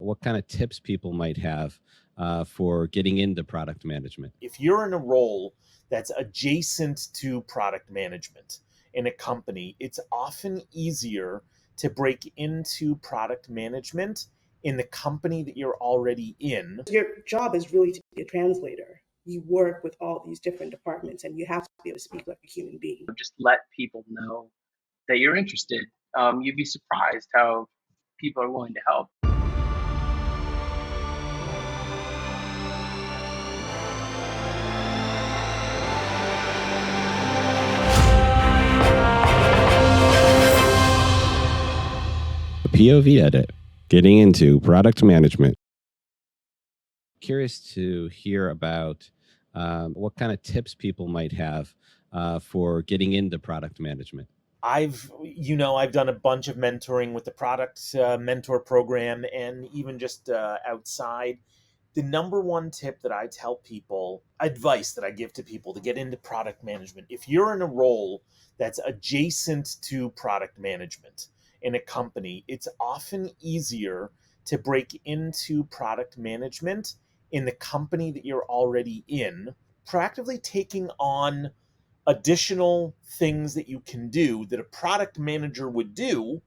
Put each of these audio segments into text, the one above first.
what kind of tips people might have for getting into product management. If you're in a role that's adjacent to product management in a company, it's often easier to break into product management in the company that you're already in. Your job is really to be a translator. You work with all these different departments and you have to be able to speak like a human being. Just let people know that you're interested. You'd be surprised how people are willing to help. The POV edit, getting into product management. Curious to hear about what kind of tips people might have for getting into product management. I've done a bunch of mentoring with the product mentor program and even just outside. The number one tip that I tell people, advice that I give to people to get into product management, if you're in a role that's adjacent to product management in a company, it's often easier to break into product management in the company that you're already in, proactively taking on additional things that you can do that a product manager would do,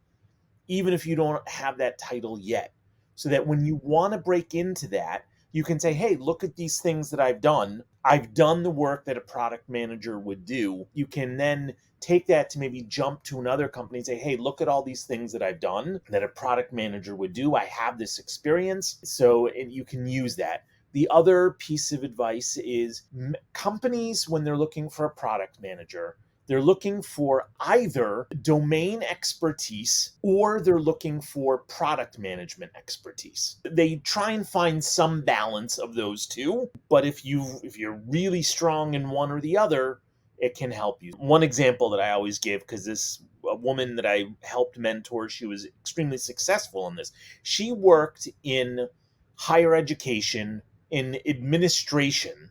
even if you don't have that title yet. So that when you want to break into that, you can say, hey, look at these things that I've done. I've done the work that a product manager would do. You can then take that to maybe jump to another company and say, hey, look at all these things that I've done that a product manager would do. I have this experience. So you can use that. The other piece of advice is companies, when they're looking for a product manager, they're looking for either domain expertise or they're looking for product management expertise. They try and find some balance of those two, but if you're really strong in one or the other, it can help you. One example that I always give, because a woman that I helped mentor, she was extremely successful in this. She worked in higher education in admissions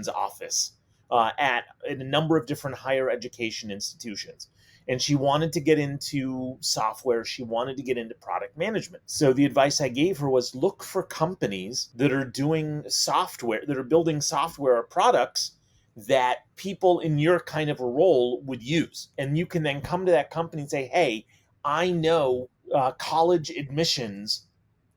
office at a number of different higher education institutions. And she wanted to get into software. She wanted to get into product management. So the advice I gave her was look for companies that are doing software, that are building software or products that people in your kind of a role would use. And you can then come to that company and say, hey, I know college admissions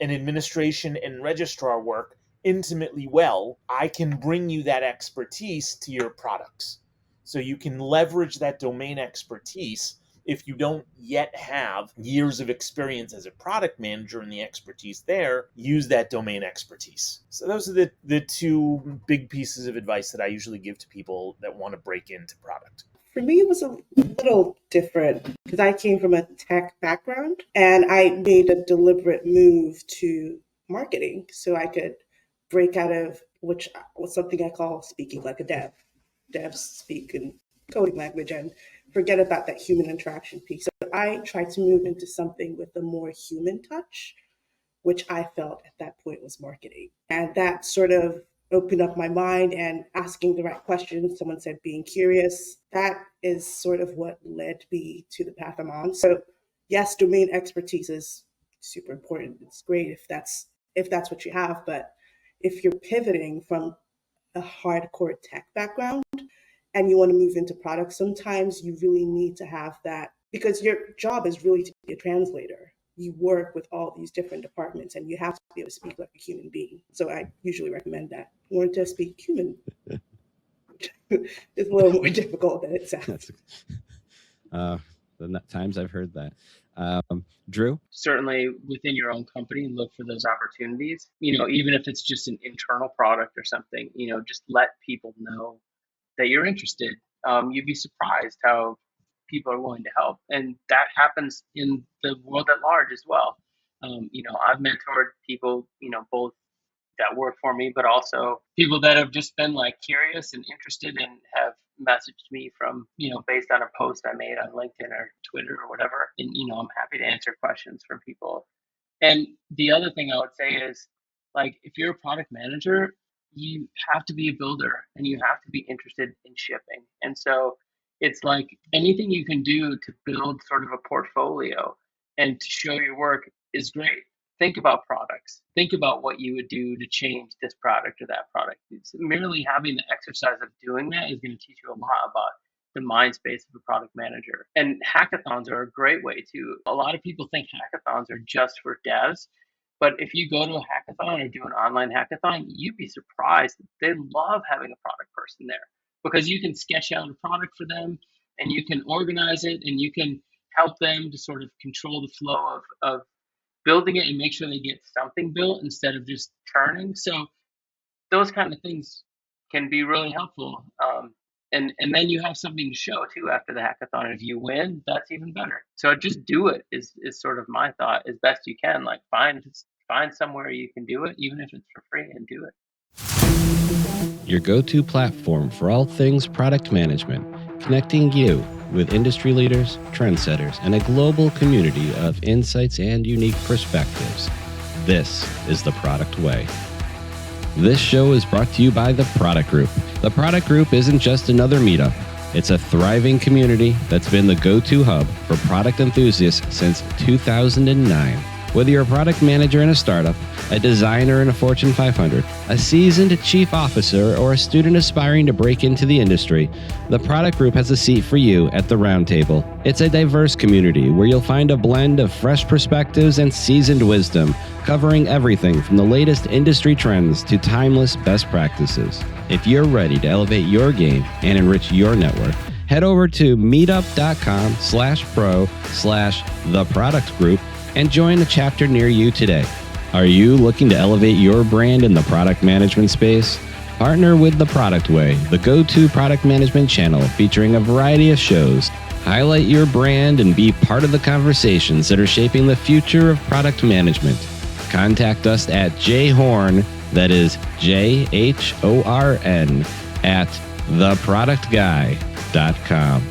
and administration and registrar work intimately well. I can bring you that expertise to your products. So you can leverage that domain expertise. If you don't yet have years of experience as a product manager and the expertise there, use that domain expertise. So those are the two big pieces of advice that I usually give to people that want to break into product. For me, it was a little different because I came from a tech background and I made a deliberate move to marketing so I could break out of, which was something I call speaking like a dev. Devs speak in coding language and forget about that human interaction piece. So I tried to move into something with a more human touch, which I felt at that point was marketing. And that sort of opened up my mind and asking the right questions. Someone said being curious. That is sort of what led me to the path I'm on. So yes, domain expertise is super important. It's great if that's what you have. But if you're pivoting from a hardcore tech background and you want to move into products, sometimes you really need to have that because your job is really to be a translator. You work with all these different departments and you have to be able to speak like a human being. So I usually recommend that. Learn to speak human. It's a little more difficult than it sounds. The times I've heard that. Drew? Certainly within your own company, look for those opportunities. Even if it's just an internal product or something, just let people know that you're interested. You'd be surprised how people are willing to help. And that happens in the world at large as well. I've mentored people, both that work for me, but also people that have just been like curious and interested and have messaged me from, based on a post I made on LinkedIn or Twitter or whatever. And, I'm happy to answer questions from people. And the other thing I would say is, like, if you're a product manager, you have to be a builder and you have to be interested in shipping. And so it's like anything you can do to build sort of a portfolio and to show your work is great. think about products. Think about what you would do to change this product or that product. It's merely having the exercise of doing that is going to teach you a lot about the mind space of a product manager. And hackathons are a great way too. A lot of people think hackathons are just for devs, but if you go to a hackathon or do an online hackathon, you'd be surprised. They love having a product person there because you can sketch out a product for them and you can organize it and you can help them to sort of control the flow of building it and make sure they get something built instead of just churning. So those kind of things can be really helpful. And then you have something to show too after the hackathon. If you win, that's even better. So just do it is sort of my thought as best you can. Like find somewhere you can do it, even if it's for free, and do it. Your go-to platform for all things product management, connecting you with industry leaders, trendsetters, and a global community of insights and unique perspectives. This is The Product Way. This show is brought to you by The Product Group. The Product Group isn't just another meetup. It's a thriving community that's been the go-to hub for product enthusiasts since 2009. Whether you're a product manager in a startup, a designer in a Fortune 500, a seasoned chief officer, or a student aspiring to break into the industry, the Product Group has a seat for you at the round table. It's a diverse community where you'll find a blend of fresh perspectives and seasoned wisdom, covering everything from the latest industry trends to timeless best practices. If you're ready to elevate your game and enrich your network, head over to meetup.com/pro/theproductgroup and join a chapter near you today. Are you looking to elevate your brand in the product management space? Partner with The Product Way, the go-to product management channel featuring a variety of shows. Highlight your brand and be part of the conversations that are shaping the future of product management. Contact us at jhorn, that is JHORN, at theproductguy.com.